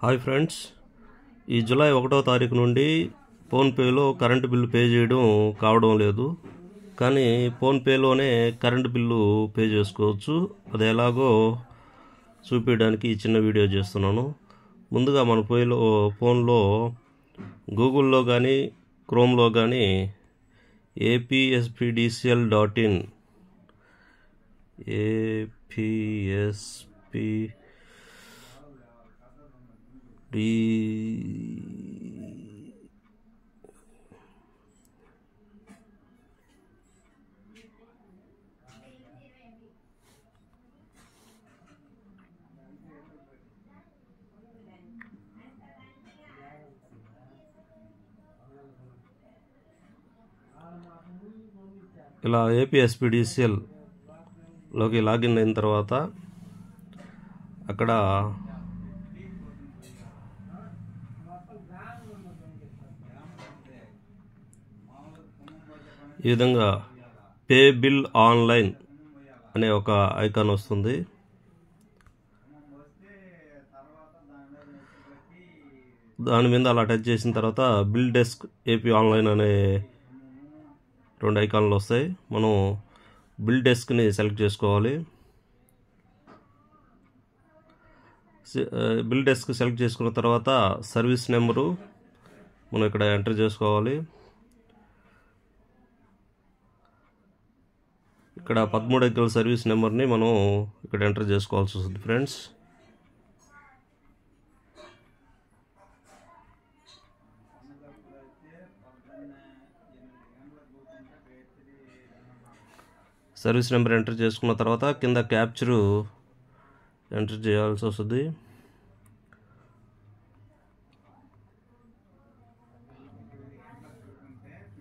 Hi friends, ఈ July 1వ తారీఖు నుండి ఫోన్పేలో కరెంటు బిల్లు పే చేయడం కావడం లేదు. కానీ ఫోన్పేలోనే కరెంటు బిల్లు పే చేసుకోవచ్చు. అది ఎలాగో చూపించడానికి ఈ చిన్న వీడియో చేస్తున్నాను. ముందుగా మన ఫోన్లో గూగుల్లో కానీ క్రోమ్లో కానీ apspdcl.in ఇలా APSPDCL లోకి లాగిన్ అయిన తర్వాత అక్కడ ఈ విధంగా పే బిల్ ఆన్లైన్ అనే ఒక ఐకాన్ వస్తుంది. దాని మీద అలా టచ్ చేసిన తర్వాత బిల్ డెస్క్ ఏపీ ఆన్లైన్ అనే 2 ఐకాన్లు వస్తాయి. మనం బిల్ డెస్క్ని సెలెక్ట్ చేసుకోవాలి. బిల్ డెస్క్ సెలెక్ట్ చేసుకున్న తర్వాత సర్వీస్ నెంబరు మనం ఇక్కడ ఎంటర్ చేసుకోవాలి. ఇక్కడ 13 అంకెల సర్వీస్ నెంబర్ని మనం ఇక్కడ ఎంటర్ చేసుకోవాల్సి వస్తుంది ఫ్రెండ్స్. సర్వీస్ నెంబర్ ఎంటర్ చేసుకున్న తర్వాత కింద క్యాప్చరు ఎంటర్ చేయాల్సి వస్తుంది.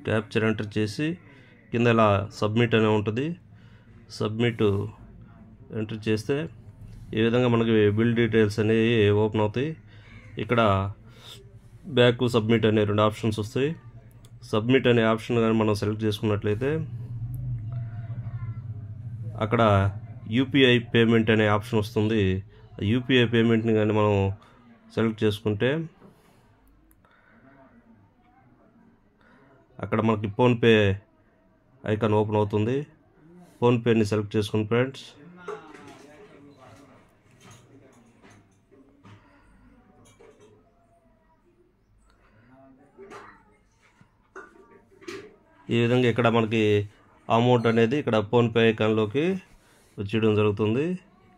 క్యాప్చర్ ఎంటర్ చేసి కింద ఇలా సబ్మిట్ అనే ఉంటుంది. సబ్మిట్ ఎంటర్ చేస్తే ఈ విధంగా మనకి బిల్ డీటెయిల్స్ అనేవి ఓపెన్ అవుతాయి. ఇక్కడ బ్యాక్ సబ్మిట్ అనే 2 ఆప్షన్స్ వస్తాయి. సబ్మిట్ అనే ఆప్షన్ కానీ మనం సెలెక్ట్ చేసుకున్నట్లయితే అక్కడ యూపీఐ పేమెంట్ అనే ఆప్షన్ వస్తుంది. యూపీఐ పేమెంట్ని కానీ మనం సెలెక్ట్ చేసుకుంటే అక్కడ మనకి ఫోన్పే ఐకాన్ ఓపెన్ అవుతుంది. ఫోన్పేని సెలెక్ట్ చేసుకోండి ఫ్రెండ్స్. ఈ విధంగా ఇక్కడ మనకి అమౌంట్ అనేది ఇక్కడ ఫోన్పే ఐకాన్లోకి వచ్చేయడం జరుగుతుంది.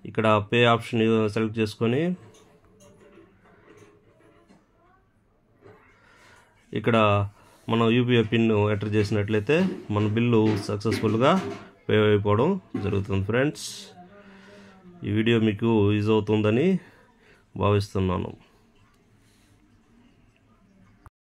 ఇక్కడ పే ఆప్షన్ సెలెక్ట్ చేసుకొని ఇక్కడ మనం యూపీఐ పిన్ ఎంటర్ చేసినట్లయితే మన బిల్లు సక్సెస్ఫుల్గా పే అయిపోవడం జరుగుతుంది ఫ్రెండ్స్. ఈ వీడియో మీకు యూజ్ అవుతుందని భావిస్తున్నాను.